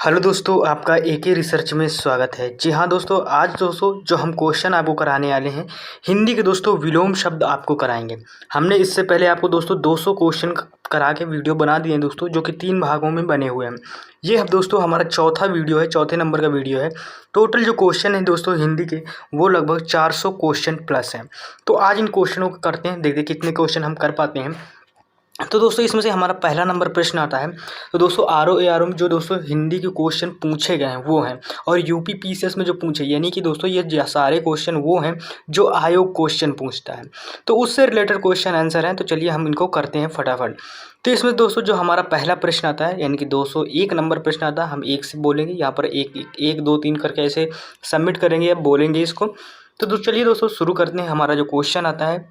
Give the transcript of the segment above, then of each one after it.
Hello दोस्तों, आपका एके research में स्वागत है। जी हाँ दोस्तों, आज दोस्तों जो हम क्वेश्चन आपको कराने वाले हैं हिंदी के दोस्तों विलोम शब्द आपको कराएंगे। हमने इससे पहले आपको दोस्तों 200 क्वेश्चन करा के वीडियो बना दिए हैं दोस्तों, जो कि 3 भागों में बने हुए हैं। ये अब दोस्तों हमारा चौथा वीडियो है, चौथे नंबर का वीडियो है। टोटल जो क्वेश्चन है दोस्तों हिंदी के वो लगभग 400 क्वेश्चन प्लस हैं। तो आज इन क्वेश्चनों को करते हैं, देखते कितने क्वेश्चन हम कर पाते हैं। तो दोस्तों इसमें से हमारा पहला नंबर प्रश्न आता है। तो दोस्तों आर ओ में जो दोस्तों हिंदी के क्वेश्चन पूछे गए हैं वो हैं, और यूपी पीसीएस में जो पूछे, यानी कि दोस्तों ये सारे क्वेश्चन वो हैं जो आयोग क्वेश्चन पूछता है। तो उससे रिलेटेड क्वेश्चन आंसर हैं। तो चलिए हम इनको करते हैं फटाफट। तो इसमें दोस्तों जो हमारा पहला प्रश्न आता है, यानी कि 201 नंबर प्रश्न आता है। हम एक से बोलेंगे, यहाँ पर एक दो तीन करके ऐसे सबमिट करेंगे या बोलेंगे इसको। तो चलिए दोस्तों शुरू करते हैं। हमारा जो क्वेश्चन आता है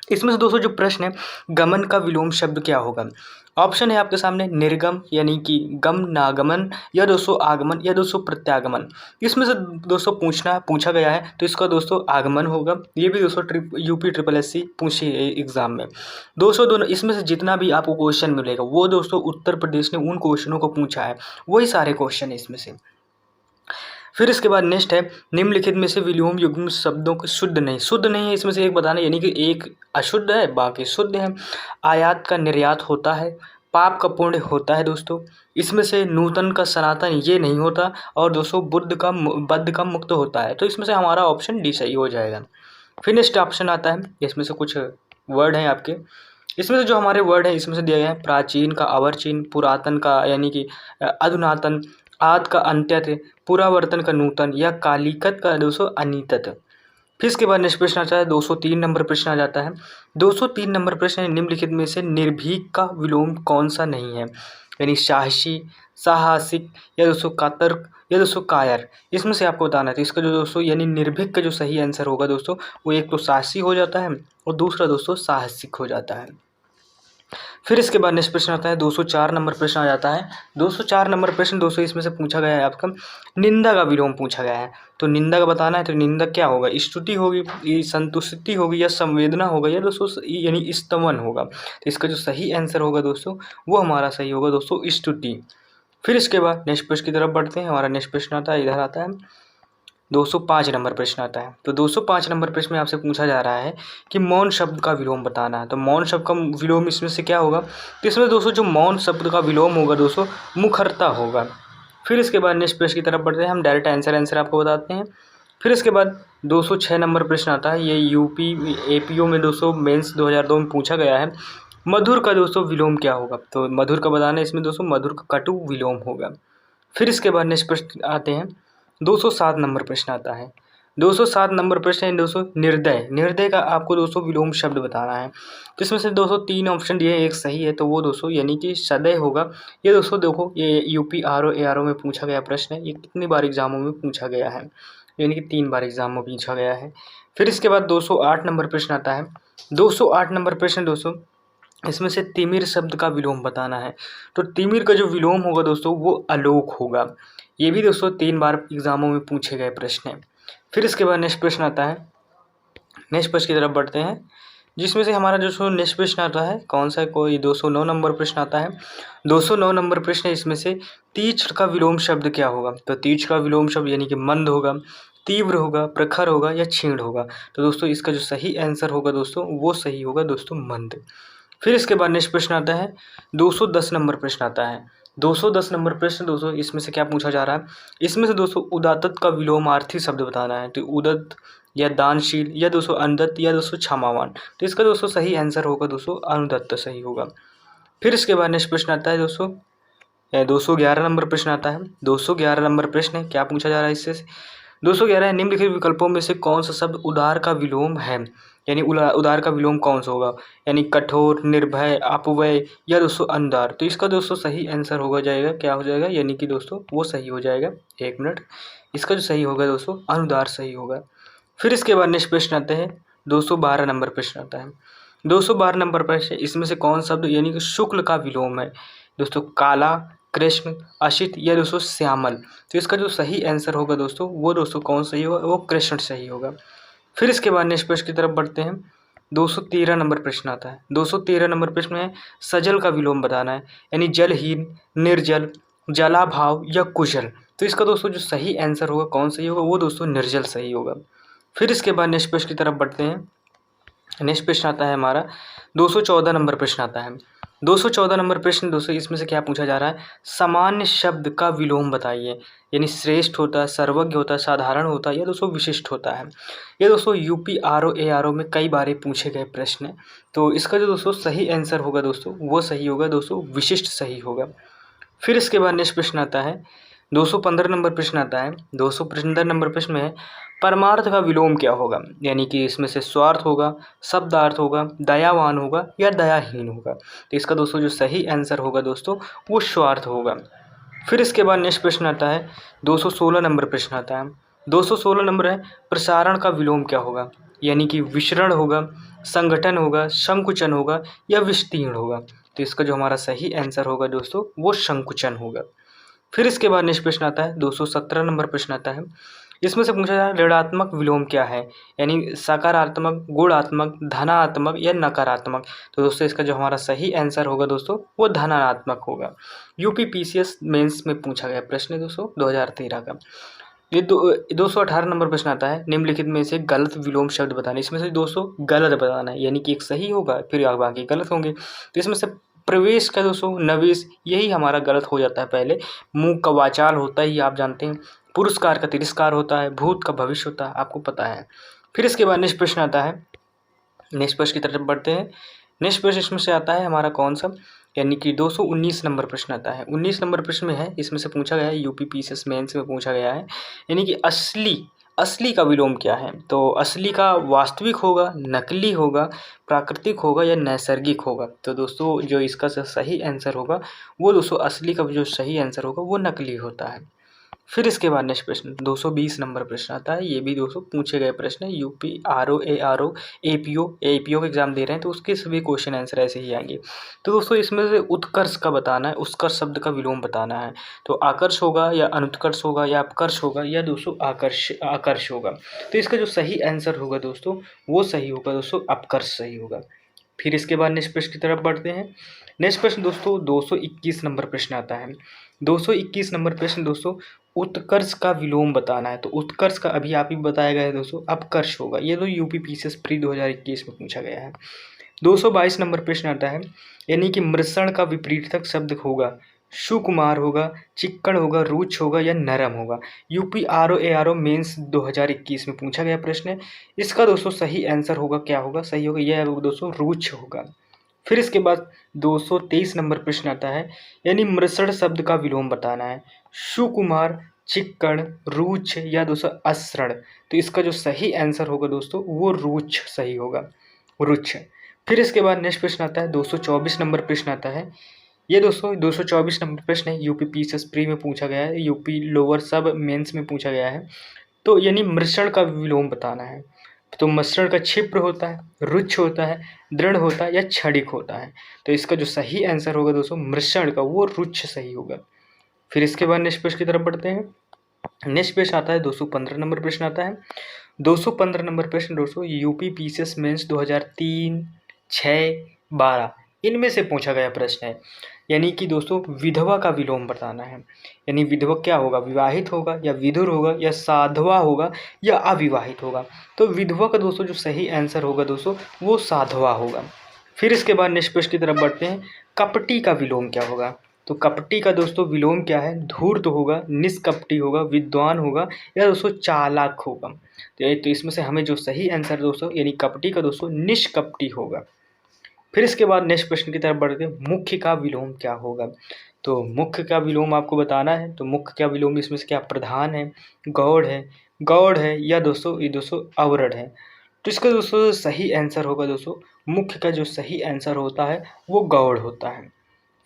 इसमें से दोस्तों जो प्रश्न है, गमन का विलोम शब्द क्या होगा। ऑप्शन है आपके सामने निर्गम यानी कि गम नागमन, या दोस्तों आगमन, या दोस्तों प्रत्यागमन। इसमें से दोस्तों पूछा गया है, तो इसका दोस्तों आगमन होगा। ये भी दोस्तों यूपी ट्रिपल एस सी पूछी है एग्जाम में। दोनों इसमें से जितना भी आपको क्वेश्चन मिलेगा वो दोस्तों उत्तर प्रदेश ने उन क्वेश्चनों को पूछा है, वही सारे क्वेश्चन है इसमें से। फिर इसके बाद नेक्स्ट है, निम्नलिखित में से विलोम युग्म शब्दों को शुद्ध नहीं है इसमें से एक बताना, यानी कि एक अशुद्ध है बाकी शुद्ध है। आयात का निर्यात होता है, पाप का पुण्य होता है दोस्तों। इसमें से नूतन का सनातन ये नहीं होता, और दोस्तों बद्ध का मुक्त होता है। तो इसमें से हमारा ऑप्शन डी सही हो जाएगा। फिर नेक्स्ट ऑप्शन आता है, इसमें से कुछ वर्ड हैं आपके। इसमें से जो हमारे वर्ड हैं इसमें से दिया गया है, प्राचीन का अवर्चीन, पुरातन का यानी कि अधुनातन, आद का अंत्यत, पुरावर्तन का नूतन, या कालिकत का दोस्तों अनीतत। फिर इसके बाद नेक्स्ट प्रश्न आता है, 203 नंबर प्रश्न आ जाता है। 203 नंबर प्रश्न है, निम्नलिखित में से निर्भीक का विलोम कौन सा नहीं है, यानी साहसी, साहसिक, या दोस्तों कातर्क, या दोस्तों कायर। इसमें से आपको बताना है। तो इसका जो दोस्तों यानी निर्भीक का जो सही आंसर होगा दोस्तों, वो एक तो साहसी हो जाता है और दूसरा दोस्तों साहसिक हो जाता है। फिर इसके बाद नेक्स्ट प्रश्न आता है, 204 नंबर प्रश्न आ जाता है। 204 नंबर प्रश्न दोस्तों इसमें से पूछा गया है आपका, निंदा का विलोम पूछा गया है। तो निंदा का बताना है। तो निंदा क्या होगा, स्तुति होगी, संतुष्टि होगी, या संवेदना होगा, या दोस्तों यानी स्तवन होगा। तो इसका जो सही आंसर होगा दोस्तों वो हमारा सही होगा दोस्तों स्तुति। फिर इसके बाद नेक्स्ट प्रश्न की तरफ बढ़ते हैं। हमारा नेक्स्ट प्रश्न आता है, इधर आता है 205 नंबर प्रश्न आता है। तो 205 नंबर प्रश्न में आपसे पूछा जा रहा है कि मौन शब्द का विलोम बताना है। तो मौन शब्द का विलोम इसमें से क्या होगा। तो इसमें दोस्तों जो मौन शब्द का विलोम होगा दोस्तों मुखरता होगा। फिर इसके बाद नेक्स्ट प्रश्न की तरफ बढ़ते हैं। हम डायरेक्ट आंसर आपको बताते हैं। फिर इसके बाद 206 नंबर प्रश्न आता है। ये यूपी एपीओ में दोस्तों मेंस 2002 में पूछा गया है। मधुर का दोस्तों विलोम क्या होगा। तो मधुर का बताना है। इसमें दोस्तों मधुर का कटु विलोम होगा। फिर इसके बाद नेक्स्ट प्रश्न आते हैं, 207 नंबर प्रश्न आता है। 207 नंबर प्रश्न है दोस्तों निर्दय का आपको दोस्तों विलोम शब्द बताना है। तो इसमें से दोस्तों 3 ऑप्शन दिए, एक सही है तो वो दोस्तों यानी कि सदैव होगा। ये दोस्तों देखो, ये यूपी आर ओ में पूछा गया प्रश्न है। ये कितनी बार एग्जामों में पूछा गया है, यानी कि 3 बार एग्जाम में पूछा गया है। फिर इसके बाद 208 नंबर प्रश्न आता है। 208 नंबर प्रश्न दोस्तों इसमें से तिमिर शब्द का विलोम बताना है। तो तिमिर का जो विलोम होगा दोस्तों वो आलोक होगा। ये भी दोस्तों 3 बार एग्जामों में पूछे गए प्रश्न हैं। फिर इसके बाद नेक्स्ट प्रश्न आता है। नेक्स्ट प्रश्न की तरफ बढ़ते हैं, जिसमें से हमारा जो नेक्स्ट प्रश्न आता है कौन सा, कोई 209 नंबर प्रश्न आता है। 209 नंबर प्रश्न इसमें से तीक्ष्ण का विलोम शब्द क्या होगा। तो तीक्ष्ण का विलोम शब्द यानी कि मंद होगा, तीव्र होगा, प्रखर होगा, या क्षीण होगा। तो दोस्तों इसका जो सही आंसर होगा दोस्तों वो सही होगा दोस्तों मंद। फिर इसके बाद नेक्स्ट प्रश्न आता है, 210 नंबर प्रश्न आता है। 210 नंबर प्रश्न दोस्तों इसमें से क्या पूछा जा रहा है। इसमें से दोस्तों उदात्त का विलोमार्थी शब्द बताना है। तो उदत्त, या दानशील, या दोस्तों अनुदत्त, या दोस्तों क्षमावान। तो इसका दोस्तों सही आंसर होगा दोस्तों अनुदत्त सही होगा। फिर इसके बाद नेक्स्ट प्रश्न आता है दोस्तों 211 नंबर प्रश्न आता है। 211 नंबर प्रश्न है, क्या पूछा जा रहा है इससे। 211 है, निम्नलिखित विकल्पों में से कौन सा शब्द उदार का विलोम है, यानी उदार का विलोम कौन सा होगा, यानी कठोर, निर्भय, अपव्यय, या दोस्तों अंधार। तो इसका दोस्तों सही आंसर होगा जाएगा, क्या हो जाएगा, यानी कि दोस्तों वो सही हो जाएगा। 1 मिनट, इसका जो सही होगा दोस्तों अनुदार सही होगा। फिर इसके बाद नेक्स्ट प्रश्न आते हैं, 212 नंबर प्रश्न आता है। 212 नंबर प्रश्न, इसमें से कौन शब्द यानी कि शुक्ल का विलोम है दोस्तों, काला, कृष्ण, असित, या दोस्तों श्यामल। तो इसका जो सही आंसर होगा दोस्तों वो दोस्तों कौन सही होगा, वो कृष्ण सही होगा। फिर इसके बाद नेक्स्ट प्रश्न की तरफ बढ़ते हैं। 213 नंबर प्रश्न आता है। 213 नंबर प्रश्न में सजल का विलोम बताना है, यानी जलहीन, निर्जल, जलाभाव या कुशल। तो इसका दोस्तों जो सही आंसर होगा कौन सही होगा, वो दोस्तों निर्जल सही होगा। फिर इसके बाद नेक्स्ट प्रश्न की तरफ बढ़ते हैं। नेक्स्ट प्रश्न आता है हमारा 214 नंबर प्रश्न आता है। 214 नंबर प्रश्न दोस्तों इसमें से क्या पूछा जा रहा है, सामान्य शब्द का विलोम बताइए। यानी श्रेष्ठ होता है, सर्वज्ञ होता है, साधारण होता है या दोस्तों विशिष्ट होता है। ये दोस्तों यूपी आरओ एआरओ में कई बार पूछे गए प्रश्न है। तो इसका जो दोस्तों सही आंसर होगा दोस्तों वो सही होगा दोस्तों, विशिष्ट सही होगा। फिर इसके बाद नेक्स्ट प्रश्न आता है 215 नंबर प्रश्न आता है। 215 नंबर प्रश्न में है परमार्थ का विलोम क्या होगा। यानी कि इसमें से स्वार्थ होगा, शब्दार्थ होगा, दयावान होगा या दयाहीन होगा। तो इसका दोस्तों जो सही आंसर होगा दोस्तों वो स्वार्थ होगा। फिर इसके बाद नेक्स्ट प्रश्न आता है 216 नंबर प्रश्न आता है। 216 नंबर है प्रसारण का विलोम क्या होगा। यानी कि विसरण होगा, संगठन होगा, संकुचन होगा या विस्तीर्ण होगा। तो इसका जो हमारा सही आंसर होगा दोस्तों वो संकुचन होगा। फिर इसके बाद नेक्स्ट प्रश्न आता है 217 नंबर प्रश्न आता है। इसमें से पूछा जा रहा है ऋणात्मक विलोम क्या है। यानी सकारात्मक, गुणात्मक, धनात्मक या नकारात्मक। तो दोस्तों इसका जो हमारा सही आंसर होगा दोस्तों वो धनात्मक होगा। यूपी पीसीएस मेंस में पूछा गया प्रश्न है दोस्तों 2013 का। ये 218 नंबर प्रश्न आता है निम्नलिखित में से गलत विलोम शब्द बताना। इसमें से दोस्तों गलत बताना है, यानी कि एक सही होगा फिर बाकी गलत होंगे। तो इसमें से प्रवेश का दोस्तों नवेश यही हमारा गलत हो जाता है। पहले मुंह का वाचाल होता है, ये आप जानते हैं। पुरस्कार का तिरस्कार होता है, भूत का भविष्य होता है, आपको पता है। फिर इसके बाद नेक्स्ट प्रश्न आता है। नेक्स्ट प्रश्न की तरफ बढ़ते हैं। नेक्स्ट प्रश्न इसमें से आता है हमारा कौन सा, यानी कि 219 नंबर प्रश्न आता है। 19 नंबर प्रश्न में है, इसमें से पूछा गया है यूपी पीसीएस मेंस में पूछा गया है। यानी कि असली का विलोम क्या है। तो असली का वास्तविक होगा, नकली होगा, प्राकृतिक होगा या नैसर्गिक होगा। तो दोस्तों जो इसका सही आंसर होगा वो दोस्तों असली का जो सही आंसर होगा वो नकली होता है। फिर इसके बाद नेक्स्ट प्रश्न 220 नंबर प्रश्न आता है। ये भी दोस्तों पूछे गए प्रश्न है। यूपी आरओ एआरओ एपीओ का एग्जाम दे रहे हैं तो उसके सभी क्वेश्चन आंसर ऐसे ही आएंगे। तो दोस्तों इसमें से उत्कर्ष का बताना है, उत्कर्ष शब्द का विलोम बताना है। तो आकर्ष होगा या अनुत्कर्ष होगा या अपकर्ष होगा या दोस्तों आकर्ष होगा। तो इसका जो सही आंसर होगा दोस्तों वो सही होगा दोस्तों, अपकर्ष सही होगा। फिर इसके बाद नेक्स्ट प्रश्न की तरफ बढ़ते हैं। नेक्स्ट प्रश्न दोस्तों 221 नंबर प्रश्न आता है। 221 नंबर प्रश्न दोस्तों उत्कर्ष का विलोम बताना है। तो उत्कर्ष का अभी आप ही बताया गया है दोस्तों अपकर्ष होगा। ये तो यूपी पीसीएस प्री 2021 में पूछा गया है। 222 नंबर प्रश्न आता है। यानी कि मृषण का विपरीतक शब्द होगा, सुकुमार होगा, चिक्कड़ होगा, रुक्ष होगा या नरम होगा। यूपी आरओ एआरओ मेंस 2021 में पूछा गया प्रश्न है। इसका दोस्तों सही आंसर होगा क्या होगा, सही होगा यह दोस्तों रुक्ष होगा। फिर इसके बाद 223 नंबर प्रश्न आता है। यानी मृषण शब्द का विलोम बताना है, सुकुमार, चिक्कड़, रुक्ष या दोस्तों असृण। तो इसका जो सही आंसर होगा दोस्तों वो रुक्ष सही होगा, रुक्ष। फिर इसके बाद नेक्स्ट प्रश्न आता है 224 नंबर प्रश्न आता है। ये दोस्तों 224 नंबर प्रश्न है, यूपी पीसीएस प्री में पूछा गया है, यूपी लोअर सब मेंस में पूछा गया है। तो यानी मृषण का विलोम बताना है। तो मृषण का क्षिप्र होता है, रुक्ष होता है, दृढ़ होता है या क्षणिक होता है। तो इसका जो सही आंसर होगा दोस्तों मृषण का वो रुक्ष सही होगा। फिर इसके बाद नेक्स्ट प्रश्न की तरफ बढ़ते हैं। नेक्स्ट प्रश्न आता है 215 नंबर प्रश्न आता है। 215 नंबर प्रश्न दोस्तों यूपी पीसीएस मेंस 2003, 6, 12 इनमें से पूछा गया प्रश्न है। यानी कि दोस्तों विधवा का विलोम बताना है। यानी विधवा क्या होगा, विवाहित होगा या विधुर होगा या साधवा होगा या अविवाहित होगा। तो विधवा का दोस्तों जो सही आंसर होगा दोस्तों वो साधवा होगा। फिर इसके बाद नेक्स्ट प्रश्न की तरफ बढ़ते हैं। कपटी का विलोम क्या होगा। तो कपटी का दोस्तों विलोम क्या है, धूर्त होगा, निष्कपटी होगा, विद्वान होगा या दोस्तों चालाक होगा। तो इसमें से हमें जो सही आंसर दोस्तों यानी कपटी का दोस्तों निष्कपटी होगा। फिर इसके बाद नेक्स्ट प्रश्न की तरफ बढ़ते हैं। मुख्य का विलोम क्या होगा। तो मुख्य का विलोम आपको बताना है। तो मुख्य का विलोम इसमें से क्या, प्रधान है, गौड़ है या दोस्तों ये दोस्तों अवरढ़ है। तो इसका दोस्तों सही आंसर होगा दोस्तों मुख्य का जो सही आंसर होता है वो गौड़ होता है।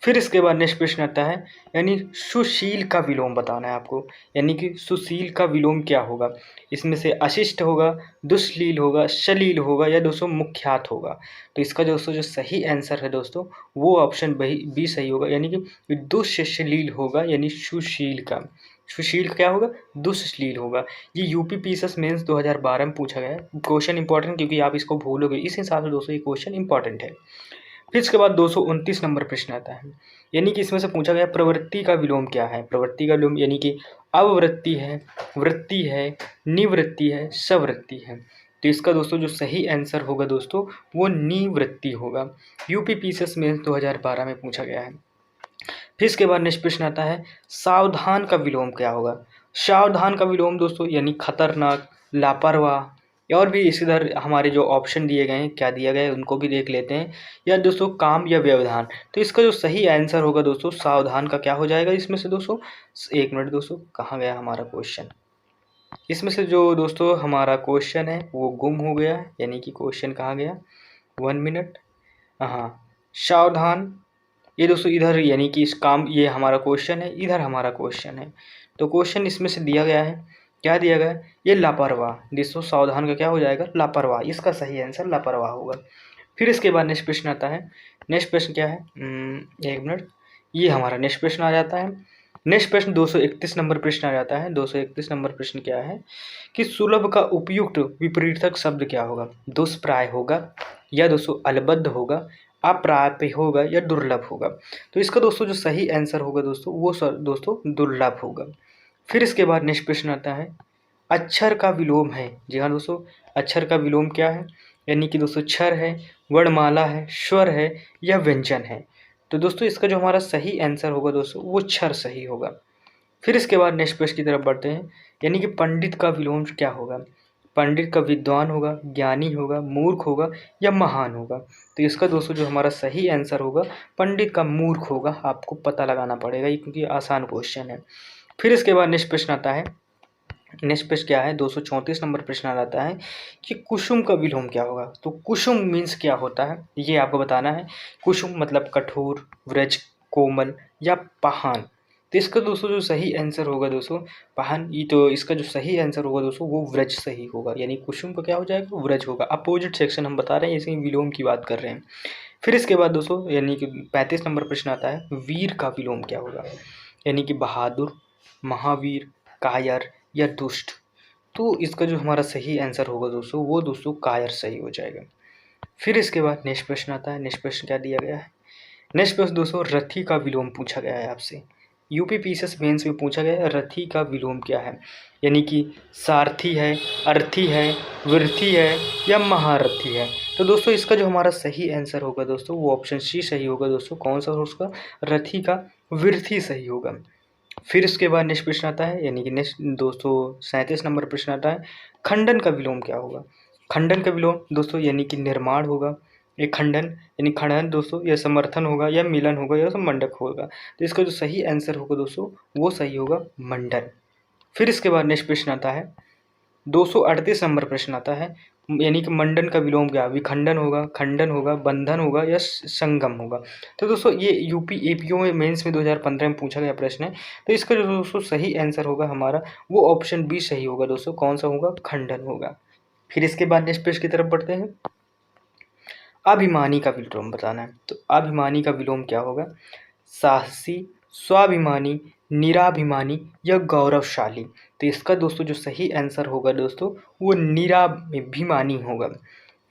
फिर इसके बाद नेक्स्ट प्रश्न आता है। यानी सुशील का विलोम बताना है आपको। यानी कि सुशील का विलोम क्या होगा। इसमें से अशिष्ट होगा, दुश्लील होगा, शलील होगा या दोस्तों मुख्यात होगा। तो इसका दोस्तों जो सही आंसर है दोस्तों वो ऑप्शन बी सही होगा। यानी कि दुश्लील होगा, यानी सुशील का क्या होगा, दुश्लील होगा। ये यूपी पीसीएस मेंस 2012 में पूछा गया है। क्वेश्चन इंपॉर्टेंट क्योंकि आप इसको भूलोगे, इस हिसाब से दोस्तों ये क्वेश्चन इंपॉर्टेंट है। फिर इसके बाद 229 नंबर प्रश्न आता है, यानी कि इसमें से पूछा गया प्रवृत्ति का विलोम क्या है। प्रवृत्ति का विलोम यानी कि अववृत्ति है, वृत्ति है, निवृत्ति है, सवृत्ति है। तो इसका दोस्तों जो सही आंसर होगा दोस्तों वो निवृत्ति होगा। यूपी पीसीएस मेंस 2012 में पूछा गया है। फिर इसके बाद नेक्स्ट प्रश्न आता है सावधान का विलोम क्या होगा। सावधान का विलोम दोस्तों यानी खतरनाक, लापरवाह, और भी इस इधर हमारे जो ऑप्शन दिए गए हैं क्या दिया गया है उनको भी देख लेते हैं, या दोस्तों काम या व्यवधान। तो इसका जो सही आंसर होगा दोस्तों सावधान का क्या हो जाएगा इसमें से दोस्तों, एक मिनट दोस्तों कहाँ गया हमारा क्वेश्चन। इसमें से जो दोस्तों हमारा क्वेश्चन है वो गुम हो गया है, यानी कि क्वेश्चन कहाँ गया, 1 मिनट। हाँ सावधान, ये दोस्तों इधर यानी कि इस काम, ये हमारा क्वेश्चन है, इधर हमारा क्वेश्चन है। तो क्वेश्चन इसमें से दिया गया है, क्या दिया गया है, ये लापरवाह। दोस्तों सावधान का क्या हो जाएगा, लापरवाह। इसका सही आंसर लापरवाह होगा। फिर इसके बाद नेक्स्ट प्रश्न आता है, नेक्स्ट प्रश्न क्या है, 1 मिनट, ये हमारा नेक्स्ट प्रश्न आ जाता है। नेक्स्ट प्रश्न 231 नंबर प्रश्न आ जाता है। 231 नंबर प्रश्न क्या है कि सुलभ का उपयुक्त विपरीतक शब्द क्या होगा। दुष्प्राय होगा, या दोस्तों अलबद्ध होगा, अप्राप्य होगा, या दुर्लभ होगा। तो इसका दोस्तों जो सही आंसर होगा दोस्तों वो दोस्तों दुर्लभ होगा। फिर इसके बाद नेक्स्ट प्रश्न आता है अक्षर का विलोम है। जी हाँ दोस्तों, अक्षर का विलोम क्या है, यानी कि दोस्तों क्षर है, वर्णमाला है, स्वर है, या व्यंजन है। तो दोस्तों इसका जो हमारा सही आंसर होगा दोस्तों वो क्षर सही होगा। फिर इसके बाद नेक्स्ट प्रश्न की तरफ बढ़ते हैं, यानी कि पंडित का विलोम क्या होगा। पंडित का विद्वान होगा, ज्ञानी होगा, मूर्ख होगा, या महान होगा। तो इसका दोस्तों जो हमारा सही आंसर होगा पंडित का मूर्ख होगा। आपको पता लगाना पड़ेगा ये क्योंकि आसान क्वेश्चन है। फिर इसके बाद नेक्स्ट प्रश्न आता है, नेक्स्ट प्रश्न क्या है 234 नंबर प्रश्न आ जाता है कि कुसुम का विलोम क्या होगा। तो कुसुम मीन्स क्या होता है ये आपको बताना है। कुसुम मतलब कठोर, व्रज, कोमल, या पहान। तो इसका दोस्तों जो सही आंसर होगा दोस्तों पहान, ये तो इसका जो सही आंसर होगा दोस्तों वो व्रज सही होगा, यानी कुसुम का क्या हो जाएगा, व्रज होगा। अपोजिट सेक्शन हम बता रहे हैं, इसे विलोम की बात कर रहे हैं। फिर इसके बाद दोस्तों यानी कि 35 नंबर प्रश्न आता है वीर का विलोम क्या होगा, यानी कि बहादुर, महावीर, कायर, या दुष्ट। तो इसका जो हमारा सही आंसर होगा दोस्तों वो दोस्तों कायर सही हो जाएगा। फिर इसके बाद नेक्स्ट प्रश्न आता है, नेक्स्ट प्रश्न क्या दिया गया है, नेक्स्ट प्रश्न दोस्तों रथी का विलोम पूछा गया है आपसे। यूपी पीसीएस मेंस में पूछा गया है रथी का विलोम क्या है, यानी कि सारथी है, अर्थी है, वृथी है, या महारथी है। तो दोस्तों इसका जो हमारा सही आंसर होगा दोस्तों वो ऑप्शन सी सही होगा दोस्तों। कौन सा उसका, रथी का वृथी सही होगा। फिर इसके बाद नेक्स्ट प्रश्न आता है, यानी कि नेक्स्ट 237 नंबर प्रश्न आता है खंडन का विलोम क्या होगा। खंडन का विलोम दोस्तों यानी कि निर्माण होगा, एक खंडन यानी खंडन दोस्तों, या समर्थन होगा, या मिलन होगा, या मंडक होगा। तो इसका जो सही आंसर होगा दोस्तों वो सही होगा मंडन। फिर इसके बाद नेक्स्ट प्रश्न आता है 238 नंबर प्रश्न आता है, यानी कि मंडन का विलोम क्या, विखंडन होगा, खंडन होगा, बंधन होगा, या संगम होगा। तो दोस्तों ये यूपी एपीओ में मेंस में 2015 में पूछा गया प्रश्न है। तो इसका जो दोस्तों सही आंसर होगा हमारा वो ऑप्शन बी सही होगा दोस्तों। कौन सा होगा, खंडन होगा। फिर इसके बाद नेक्स्ट प्रश्न की तरफ बढ़ते हैं, अभिमानी का विलोम बताना है। तो अभिमानी का विलोम क्या होगा, साहसी, स्वाभिमानी, निराभिमानी, या गौरवशाली। तो इसका दोस्तों जो सही आंसर होगा दोस्तों वो निराभिमानी होगा।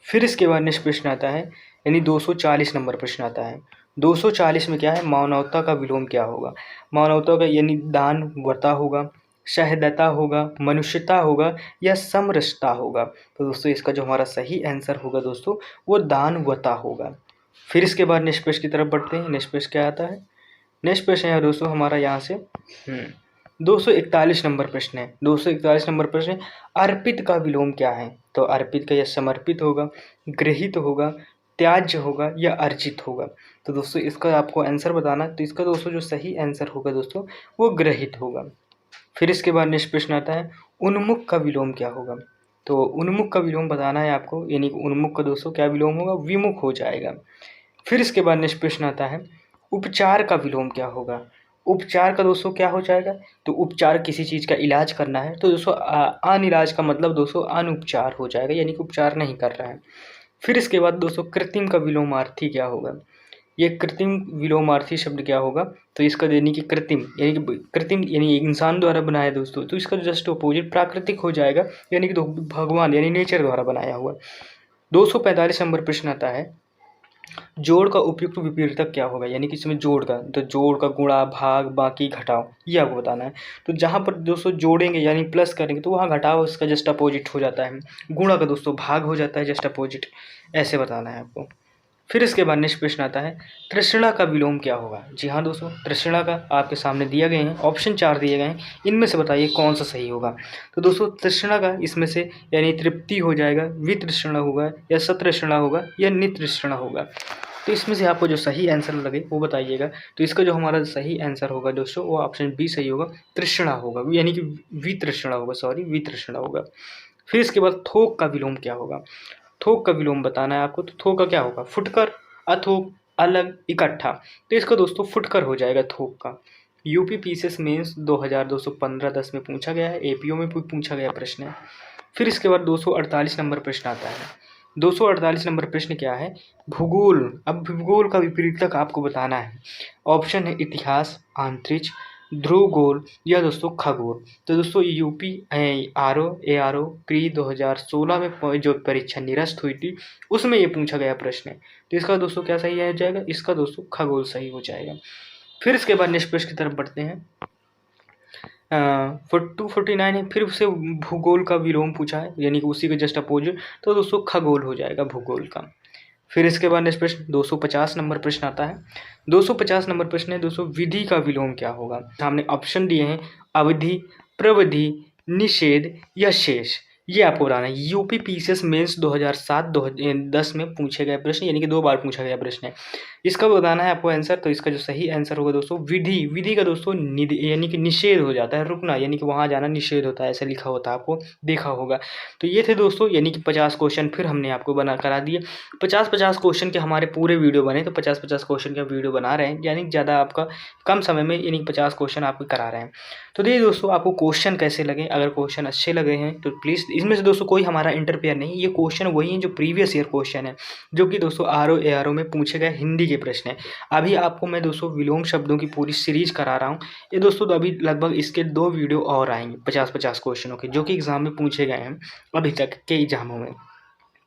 फिर इसके बाद नेक्स्ट प्रश्न आता है, यानी 240 नंबर प्रश्न आता है। 240 में क्या है, मानवता का विलोम क्या होगा। मानवता का यानी दानवता होगा, सहृदयता होगा, मनुष्यता होगा, या समरसता होगा। तो दोस्तों इसका जो हमारा सही आंसर होगा दोस्तों वो दानवता होगा। फिर इसके बाद नेक्स्ट प्रश्न की तरफ बढ़ते हैं। नेक्स्ट प्रश्न क्या आता है, नेक्स्ट प्रश्न है दोस्तों हमारा यहाँ से 241 नंबर प्रश्न है। 241 नंबर प्रश्न है अर्पित का विलोम क्या है। तो अर्पित का या समर्पित होगा, गृहित होगा, त्याज्य होगा, या अर्जित होगा। तो दोस्तों इसका आपको आंसर बताना। तो इसका दोस्तों जो सही आंसर होगा दोस्तों वो गृहित होगा। फिर इसके बाद नेक्स्ट प्रश्न आता है उन्मुख का विलोम क्या होगा। तो उन्मुख का विलोम बताना है आपको, यानी कि उन्मुख का दोस्तों क्या विलोम होगा, विमुख हो जाएगा। फिर इसके बाद नेक्स्ट प्रश्न आता है उपचार का विलोम क्या होगा। उपचार का दोस्तों क्या हो जाएगा, तो उपचार किसी चीज़ का इलाज करना है तो दोस्तों अनिलाज का मतलब दोस्तों अनुपचार हो जाएगा, यानी कि उपचार नहीं कर रहा है। फिर इसके बाद दोस्तों कृत्रिम का विलोमार्थी क्या होगा। ये कृत्रिम विलोमार्थी शब्द क्या होगा, तो इसका यानी कि कृत्रिम यानी इंसान द्वारा बनाया दोस्तों। तो इसका जस्ट अपोजिट प्राकृतिक हो जाएगा, यानी कि भगवान यानी नेचर द्वारा बनाया हुआ। 245 नंबर प्रश्न आता है जोड़ का उपयुक्त विपरीतक क्या होगा, यानी कि इसमें जोड़ का, तो जोड़ का गुणा, भाग, बाकी, घटाव, ये आपको बताना है। तो जहाँ पर दोस्तों जोड़ेंगे यानी प्लस करेंगे तो वहाँ घटाव इसका जस्ट अपोजिट हो जाता है, गुणा का दोस्तों भाग हो जाता है जस्ट अपोजिट, ऐसे बताना है आपको। फिर इसके बाद नेक्स्ट प्रश्न आता है तृष्णा का विलोम क्या होगा। जी हाँ दोस्तों, तृष्णा का आपके सामने दिया गए हैं, ऑप्शन 4 दिए गए हैं, इनमें से बताइए कौन सा सही होगा। तो दोस्तों तृष्णा का इसमें से यानी तृप्ति हो जाएगा, वितृष्णा होगा, या सतृष्णा होगा, या नितृष्णा होगा। तो इसमें से आपको जो सही आंसर लगे वो बताइएगा। तो इसका जो हमारा सही आंसर होगा दोस्तों वो ऑप्शन बी सही होगा, तृष्णा होगा, यानी कि वितृष्णा होगा, सॉरी वितृष्णा होगा। फिर इसके बाद थोक का विलोम क्या होगा। थोक का विलोम बताना है आपको। तो थोक का क्या होगा, फुटकर, अथोक, अलग, इकट्ठा। तो इसका दोस्तों फुटकर हो जाएगा थोक का। यूपी पीसीएस मेंस 2215-10 में पूछा गया है, एपीओ में भी पूछा गया प्रश्न है। फिर इसके बाद 248 नंबर प्रश्न आता है। 248 नंबर प्रश्न क्या है, भूगोल। अब भूगोल का विपरीतक आपको बताना है। ऑप्शन है इतिहास, अंतरिक्ष, ध्रुवगोल, या दोस्तों खगोल। तो दोस्तों यूपी ARO प्री 2016 में जो परीक्षा निरस्त हुई थी उसमें ये पूछा गया प्रश्न है। तो इसका दोस्तों क्या सही हो जाएगा, इसका दोस्तों खगोल सही हो जाएगा। फिर इसके बाद नेक्स्ट प्रश्न की तरफ बढ़ते हैं। 249 है, फिर से भूगोल का विलोम पूछा है, यानी कि उसी के जस्ट अपोजिट, तो दोस्तों खगोल हो जाएगा भूगोल का। फिर इसके बाद नेक्स्ट प्रश्न 250 नंबर प्रश्न आता है। 250 नंबर प्रश्न है दोस्तों, विधि का विलोम क्या होगा। हमने ऑप्शन दिए हैं अवधि, प्रविधि, निषेध, या शेष। ये आपको बताना है। यूपी पीसीएस मेंस 2007-10 में पूछे गए प्रश्न, यानी कि 2 बार पूछा गया प्रश्न है। इसका बताना है आपको आंसर। तो इसका जो सही आंसर होगा दोस्तों विधि। विधि का दोस्तों यानी कि निषेध हो जाता है, रुकना, यानी कि वहाँ जाना निषेध होता है, ऐसा लिखा होता है, आपको देखा होगा। तो ये थे दोस्तों, यानी कि 50 क्वेश्चन फिर हमने आपको बना करा दिए। 50-50 क्वेश्चन के हमारे पूरे वीडियो बने, तो 50-50 क्वेश्चन का वीडियो बना रहे हैं, यानी ज़्यादा आपका कम समय में यानी 50 क्वेश्चन आपको करा रहे हैं। तो देखिए दोस्तों आपको क्वेश्चन कैसे लगे। अगर क्वेश्चन अच्छे लगे हैं तो प्लीज़, इसमें से दोस्तों कोई हमारा इंटरफेयर नहीं, ये क्वेश्चन वही हैं जो प्रीवियस ईयर क्वेश्चन है, जो कि दोस्तों ARO में पूछे गए हिंदी के प्रश्न है। अभी आपको मैं दोस्तों विलोम शब्दों की पूरी सीरीज करा रहा हूँ। ये दोस्तों अभी लगभग इसके 2 वीडियो और आएंगे 50-50 क्वेश्चनों के, जो कि एग्जाम में पूछे गए हैं अभी तक के एग्जामों में।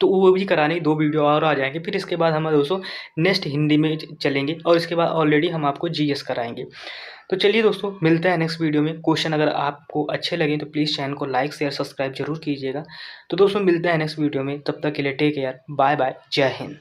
तो वो भी कराने 2 वीडियो और आ जाएंगे। फिर इसके बाद हम दोस्तों नेक्स्ट हिंदी में चलेंगे, और इसके बाद ऑलरेडी हम आपको जीएस कराएंगे। तो चलिए दोस्तों मिलते हैं नेक्स्ट वीडियो में। क्वेश्चन अगर आपको अच्छे लगे तो प्लीज़ चैनल को लाइक शेयर सब्सक्राइब जरूर कीजिएगा। तो दोस्तों मिलते हैं नेक्स्ट वीडियो में, तब तक के लिए टेक केयर, बाय बाय, जय हिंद।